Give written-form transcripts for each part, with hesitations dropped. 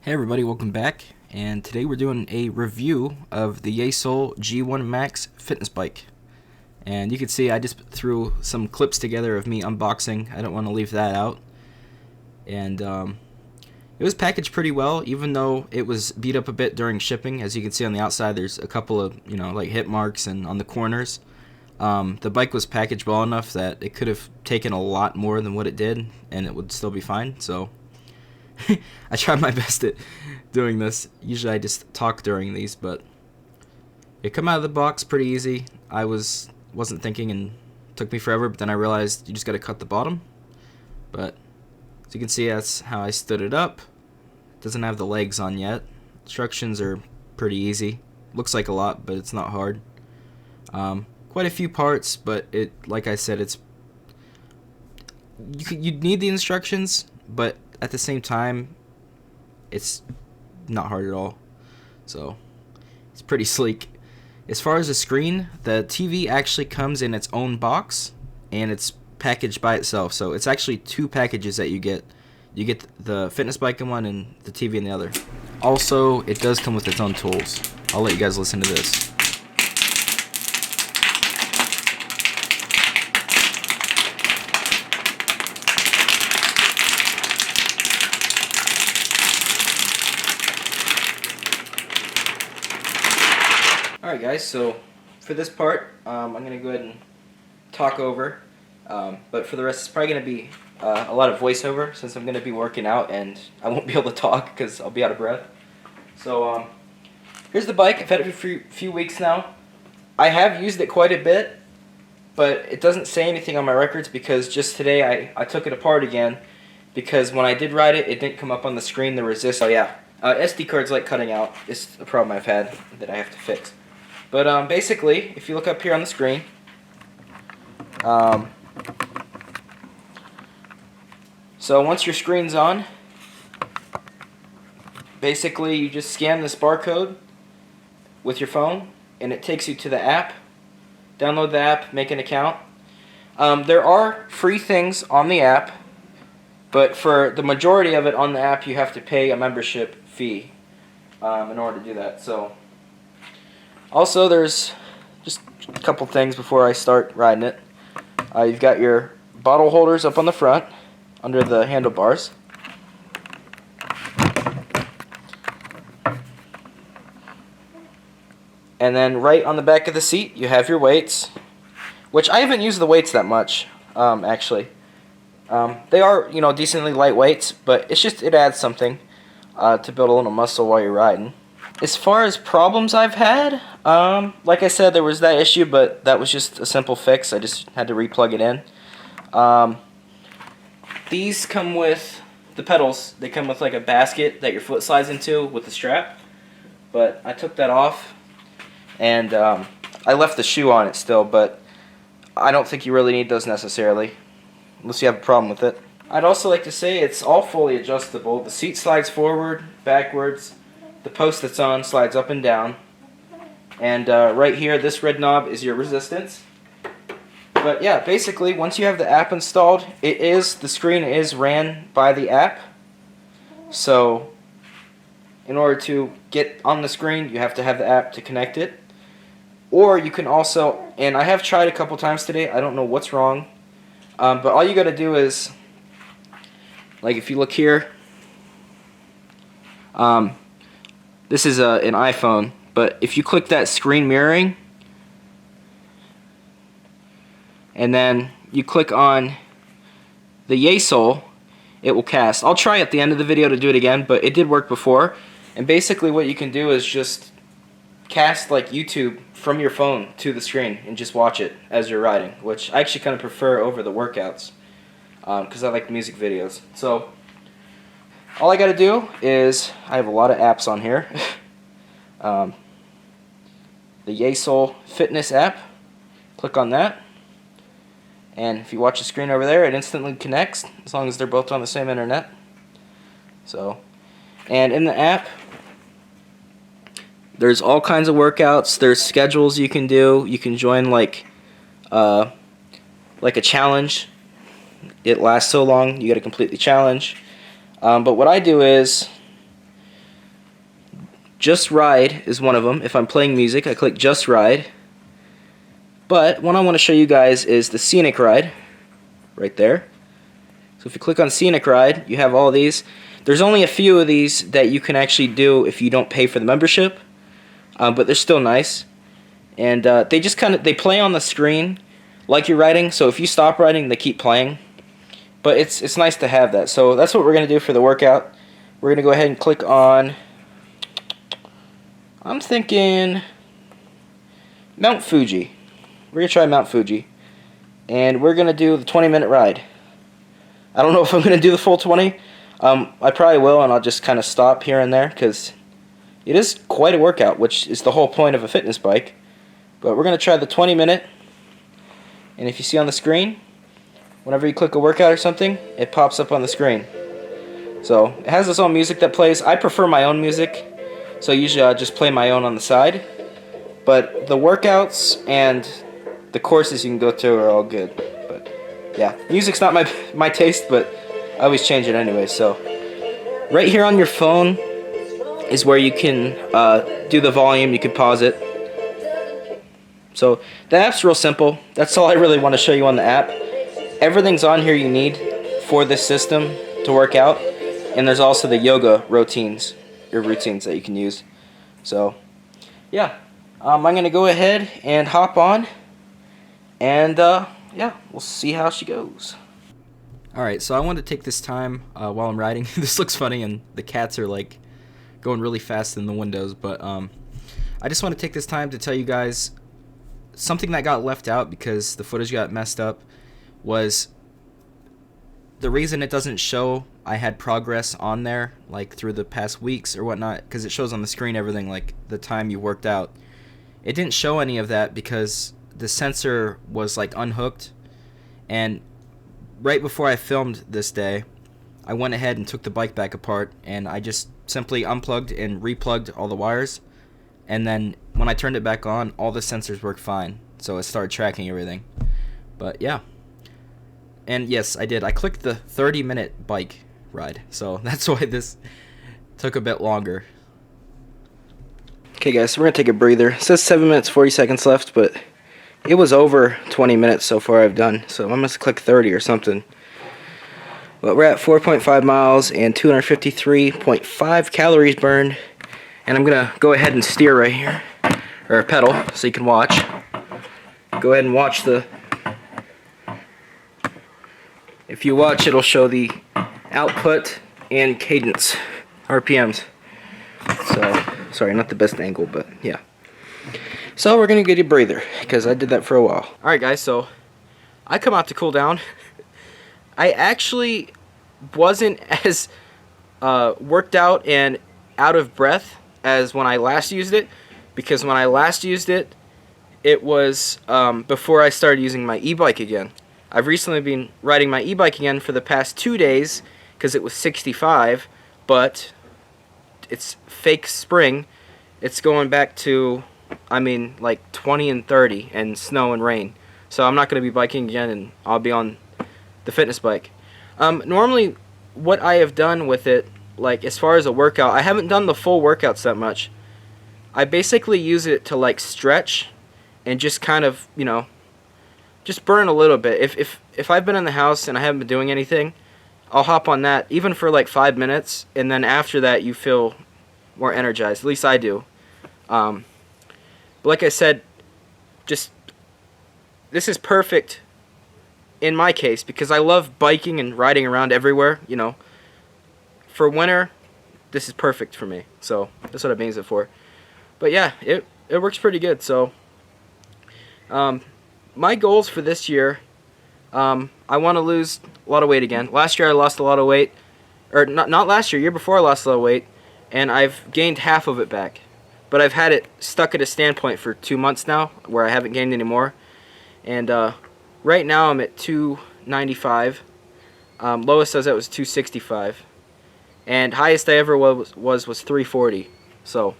Hey everybody, welcome back, and today we're doing a review of the Yesoul G1 Max fitness bike. And you can see I just threw some clips together of me unboxing. I don't want to leave that out. And it was packaged pretty well, even though it was beat up a bit during shipping. As you can see on the outside, there's a couple of like hit marks and on the corners. The bike was packaged well enough that it could have taken a lot more than what it did, and it would still be fine. So I tried my best at doing this. Usually I just talk during these, but it come out of the box pretty easy. I wasn't thinking and it took me forever, but then I realized you just got to cut the bottom. But as you can see, that's how I stood it up. It doesn't have the legs on yet. Instructions are pretty easy. Looks like a lot, but it's not hard. Quite a few parts, but like I said, you'd need the instructions, but at the same time, it's not hard at all. So it's pretty sleek. As far as the screen, the TV actually comes in its own box, and it's packaged by itself. So it's actually two packages that you get. You get the fitness bike in one and the TV in the other. Also, it does come with its own tools. I'll let you guys listen to this. Alright guys, so for this part, I'm going to go ahead and talk over, but for the rest it's probably going to be a lot of voiceover since I'm going to be working out and I won't be able to talk because I'll be out of breath. So here's the bike. I've had it for a few weeks now. I have used it quite a bit, but it doesn't say anything on my records because just today I took it apart again because when I did ride it, it didn't come up on the screen, the resist. Oh yeah, SD cards like cutting out. It's a problem I've had that I have to fix. But basically, if you look up here on the screen, so once your screen's on, basically you just scan this barcode with your phone, and it takes you to the app. Download the app, make an account. There are free things on the app, but for the majority of it on the app, you have to pay a membership fee in order to do that. So. Also, there's just a couple things before I start riding it. You've got your bottle holders up on the front, under the handlebars. And then right on the back of the seat, you have your weights, which I haven't used the weights that much, actually. They are, decently light weights, but it adds something to build a little muscle while you're riding. As far as problems I've had, like I said, there was that issue, but that was just a simple fix. I just had to replug it in. These come with the pedals. They come with like a basket that your foot slides into with the strap. But I took that off, and I left the shoe on it still, but I don't think you really need those necessarily, unless you have a problem with it. I'd also like to say it's all fully adjustable. The seat slides forward, backwards. The post that's on slides up and down. And right here, this red knob is your resistance. But yeah, basically, once you have the app installed, the screen is ran by the app. So in order to get on the screen, you have to have the app to connect it. Or you can also, and I have tried a couple times today, I don't know what's wrong. But all you got to do is, like if you look here, this is an iPhone, but if you click that screen mirroring, and then you click on the Yesoul, it will cast. I'll try at the end of the video to do it again, but it did work before. And basically what you can do is just cast like YouTube from your phone to the screen and just watch it as you're riding, which I actually kind of prefer over the workouts because I like music videos. So all I got to do is, I have a lot of apps on here. The Yesoul Fitness app, click on that. And if you watch the screen over there, it instantly connects, as long as they're both on the same internet. So, and in the app, there's all kinds of workouts. There's schedules you can do. You can join like a challenge. It lasts so long, you got to complete the challenge. But what I do is, Just Ride is one of them. If I'm playing music, I click Just Ride. But one I want to show you guys is the Scenic Ride, right there. So if you click on Scenic Ride, you have all these. There's only a few of these that you can actually do if you don't pay for the membership, but they're still nice. And they just they play on the screen like you're riding. So if you stop riding, they keep playing. But it's nice to have that. So that's what we're gonna do for the workout. We're gonna go ahead and click on. I'm thinking Mount Fuji. We're gonna try Mount Fuji, and we're gonna do the 20-minute ride. I don't know if I'm gonna do the full 20. I probably will, and I'll just kind of stop here and there because it is quite a workout, which is the whole point of a fitness bike. But we're gonna try the 20-minute, and if you see on the screen, whenever you click a workout or something, it pops up on the screen. So it has its own music that plays. I prefer my own music, so usually I just play my own on the side. But the workouts and the courses you can go to are all good. But yeah, music's not my taste, but I always change it anyway. So right here on your phone is where you can do the volume. You can pause it. So the app's real simple. That's all I really want to show you on the app. Everything's on here you need for this system to work out. And there's also the yoga routines that you can use. So yeah, I'm going to go ahead and hop on. And yeah, we'll see how she goes. Alright, so I want to take this time while I'm riding. This looks funny and the cats are like going really fast in the windows, but I just want to take this time to tell you guys something that got left out because the footage got messed up was the reason it doesn't show I had progress on there like through the past weeks or whatnot, because it shows on the screen everything like the time you worked out. It didn't show any of that because the sensor was like unhooked, and right before I filmed this day I went ahead and took the bike back apart and I just simply unplugged and replugged all the wires, and then when I turned it back on all the sensors worked fine, so it started tracking everything. But yeah, and yes, I did. I clicked the 30-minute bike ride, so that's why this took a bit longer. Okay guys, so we're gonna take a breather. It says 7 minutes 40 seconds left, but it was over 20 minutes so far I've done, so I must click 30 or something. But we're at 4.5 miles and 253.5 calories burned, and I'm gonna go ahead and steer right here, or pedal, so you can watch. Go ahead and watch the. If you watch, it'll show the output and cadence, RPMs. So, sorry, not the best angle, but yeah. So we're going to get a breather, because I did that for a while. Alright guys, so I come out to cool down. I actually wasn't as worked out and out of breath as when I last used it, because when I last used it, it was before I started using my e-bike again. I've recently been riding my e-bike again for the past 2 days, because it was 65, but it's fake spring. It's going back to, I mean, like 20 and 30 and snow and rain. So I'm not going to be biking again, and I'll be on the fitness bike. Normally, what I have done with it, like as far as a workout, I haven't done the full workouts that much. I basically use it to like stretch and just kind of, you know, just burn a little bit. If I've been in the house and I haven't been doing anything, I'll hop on that even for like 5 minutes, and then after that you feel more energized. At least I do. But like I said, just this is perfect in my case because I love biking and riding around everywhere, you know. For winter, this is perfect for me. So that's what I've used it for. But yeah, it works pretty good. So my goals for this year, I want to lose a lot of weight again. Last year I lost a lot of weight, or not last year, year before I lost a lot of weight, and I've gained half of it back. But I've had it stuck at a standpoint for 2 months now, where I haven't gained any more. And right now I'm at 295. Lowest I was at was 265, and highest I ever was 340. So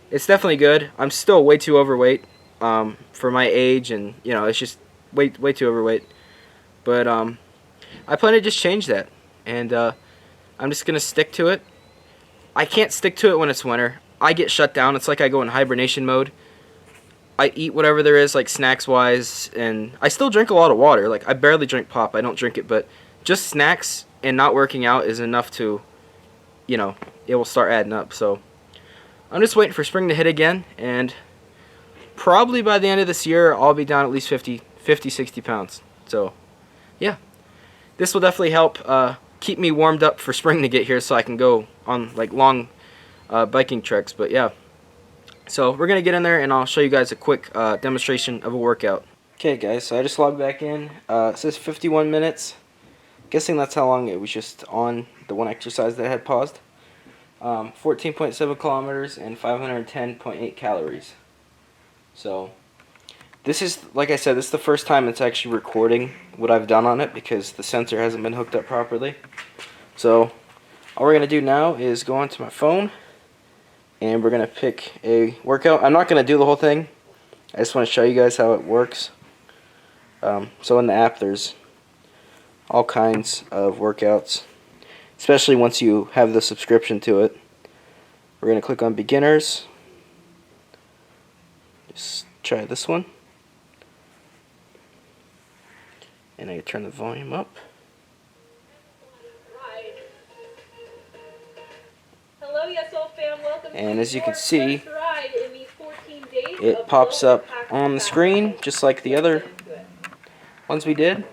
it's definitely good. I'm still way too overweight for my age, and you know, it's just way too overweight. But I plan to just change that, and I'm just gonna stick to it. I can't stick to it when it's winter. I get shut down. It's like I go in hibernation mode. I eat whatever there is, like snacks wise, and I still drink a lot of water. Like I barely drink pop. I don't drink it, but just snacks and not working out is enough to, you know, it will start adding up. So I'm just waiting for spring to hit again, and probably by the end of this year I'll be down at least 50, 60 pounds. So yeah, this will definitely help keep me warmed up for spring to get here, so I can go on like long biking treks. But yeah, so we're gonna get in there and I'll show you guys a quick demonstration of a workout. Okay guys, so I just logged back in. It says 51 minutes. Guessing that's how long it was just on the one exercise that I had paused. 14.7 kilometers and 510.8 calories. So this is, like I said, this is the first time it's actually recording what I've done on it because the sensor hasn't been hooked up properly. So all we're going to do now is go onto my phone and we're going to pick a workout. I'm not going to do the whole thing. I just want to show you guys how it works. So in the app there's all kinds of workouts, especially once you have the subscription to it. We're going to click on beginners. Just try this one. And I turn the volume up. Hello, Yesoul fam. Welcome. And as you can see, it pops up on the screen just like the other ones we did.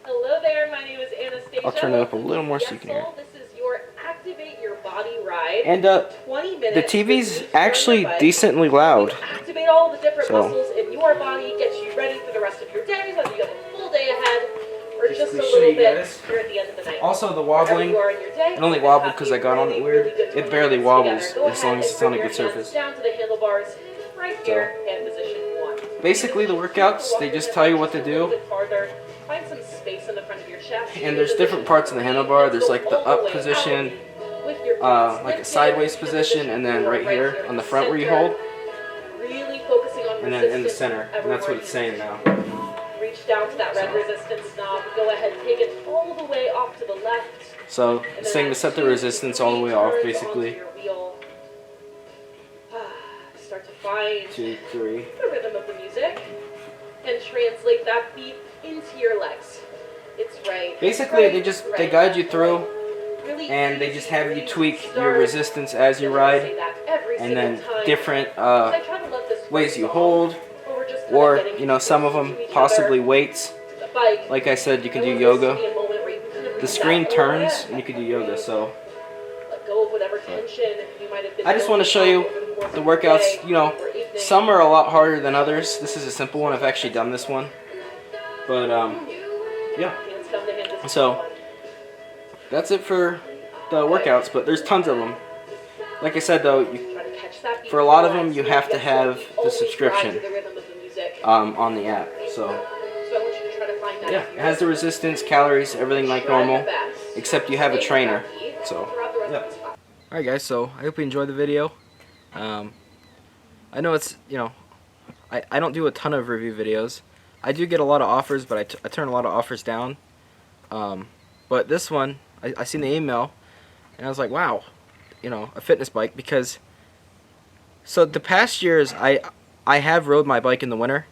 Hello there. My name is Anastasia. I'll turn it up a little more so you can hear. This is your Activate Your Body ride. And 20 minutes. the TV's actually decently loud. Activate all the different muscles in your body, get you ready for the rest of your day, whether you have a full day ahead or just a little bit here at the end of the night. Also the wobbling, it only wobbled because I got on it weird. It barely wobbles as long as it's on a good surface. Down to the handlebars right here, hand position 1. Basically the workouts, they just tell you what to do. Find some space in the front of your chest. And there's different parts in the handlebar. There's like the up position, like a sideways position, and then right here on the front where you hold, and then in the center. And that's what it's saying now. Reach down to that red resistance knob. Go ahead, take it all the way off to the left. So it's saying to set the resistance all the way off, basically. Start to find 2, 3. the rhythm of the music and translate that beat into your legs. It's right. Basically, they guide you through, and they just have you tweak your resistance as you ride, and then different ways you hold, or you know, some of them possibly weights. Like I said, you can do yoga. The screen turns, and you can do yoga. So I just want to show you the workouts. You know, some are a lot harder than others. This is a simple one. I've actually done this one, but yeah. So that's it for the workouts, but there's tons of them. Like I said though, for a lot of them you have to have the subscription on the app. So yeah, it has the resistance, calories, everything like normal, except you have a trainer. So yeah. Alright guys, so I hope you enjoyed the video. I know it's, you know, I don't do a ton of review videos. I do get a lot of offers, but I turn a lot of offers down. But this one, I seen the email, and I was like, wow, you know, a fitness bike. Because, so the past years, I have rode my bike in the winter,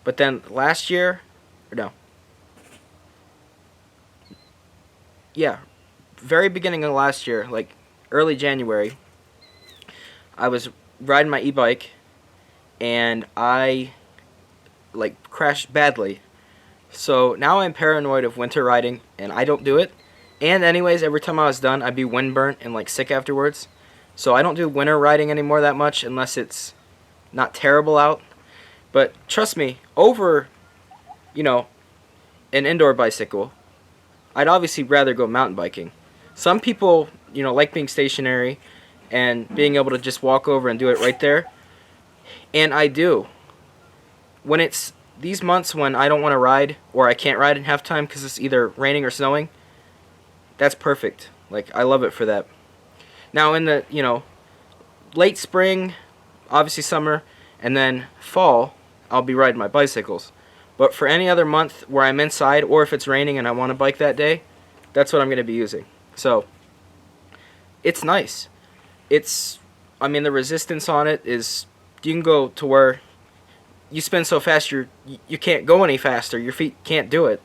but then last year, or no, yeah, very beginning of last year, like early January, I was riding my e-bike, and I like crashed badly. So now I'm paranoid of winter riding, and I don't do it. And anyways, every time I was done, I'd be windburnt and like sick afterwards. So I don't do winter riding anymore that much unless it's not terrible out. But trust me, over, you know, an indoor bicycle, I'd obviously rather go mountain biking. Some people, you know, like being stationary and being able to just walk over and do it right there. And I do. When it's these months when I don't want to ride, or I can't ride in half time because it's either raining or snowing, that's perfect. Like, I love it for that. Now in the, you know, late spring, obviously summer, and then fall, I'll be riding my bicycles. But for any other month where I'm inside, or if it's raining and I want to bike that day, that's what I'm going to be using. So, it's nice. It's I mean, the resistance on it is, you can go to where you spin so fast you can't go any faster. Your feet can't do it.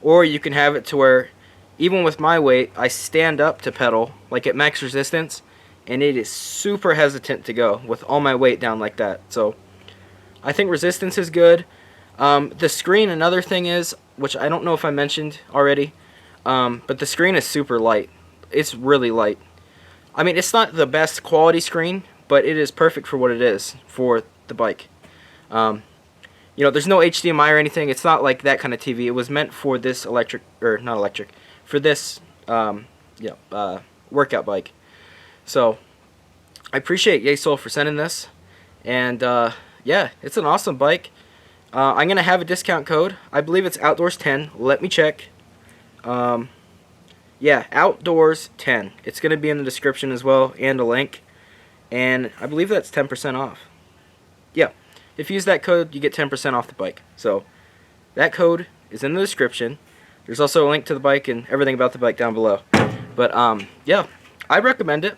Or you can have it to where, even with my weight, I stand up to pedal like at max resistance, and it is super hesitant to go with all my weight down like that. So I think resistance is good. The screen, another thing is, which I don't know if I mentioned already, but the screen is super light. It's really light. I mean, it's not the best quality screen, but it is perfect for what it is for the bike. You know, there's no HDMI or anything. It's not like that kind of TV. It was meant for this for this workout bike. So I appreciate Yesoul for sending this, and yeah, it's an awesome bike. I'm gonna have a discount code. I believe it's Outdoors10. Let me check. Yeah, Outdoors10. It's gonna be in the description as well, and a link. And I believe that's 10% off. Yeah, if you use that code, you get 10% off the bike. So that code is in the description. There's also a link to the bike and everything about the bike down below. But yeah, I recommend it.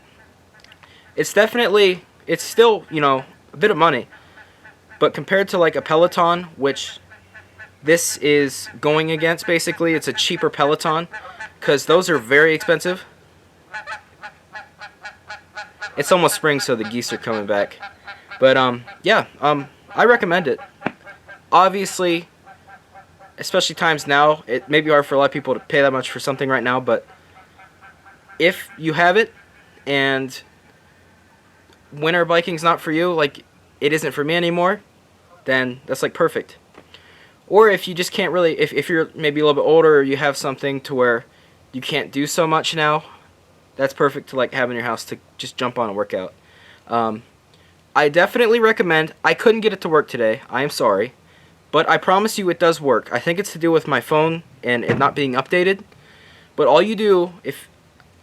It's definitely, it's still, you know, a bit of money. But compared to like a Peloton, which this is going against, basically, it's a cheaper Peloton, because those are very expensive. It's almost spring, so the geese are coming back. But yeah, I recommend it. Obviously, especially times now, it may be hard for a lot of people to pay that much for something right now, but if you have it and winter biking's not for you, like it isn't for me anymore, then that's like perfect. Or if you just can't really, if you're maybe a little bit older, or you have something to where you can't do so much now, that's perfect to like have in your house to just jump on and work out. I definitely recommend. I couldn't get it to work today. I am sorry. But I promise you it does work. I think it's to do with my phone and it not being updated. But all you do,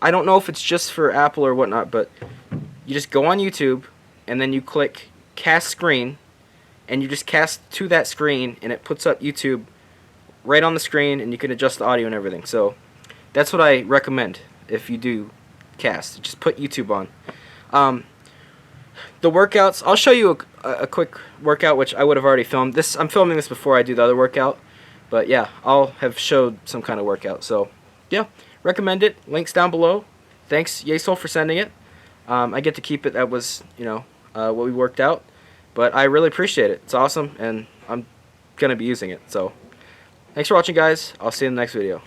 I don't know if it's just for Apple or whatnot, but you just go on YouTube and then you click cast screen and you just cast to that screen and it puts up YouTube right on the screen and you can adjust the audio and everything. So that's what I recommend if you do cast. Just put YouTube on. The workouts, I'll show you a quick workout, which I would have already filmed. I'm filming this before I do the other workout, but yeah, I'll have showed some kind of workout. So yeah, recommend it. Links down below. Thanks Yesoul for sending it. I get to keep it. That was, you know, what we worked out, but I really appreciate it. It's awesome, and I'm gonna be using it. So thanks for watching, guys. I'll see you in the next video.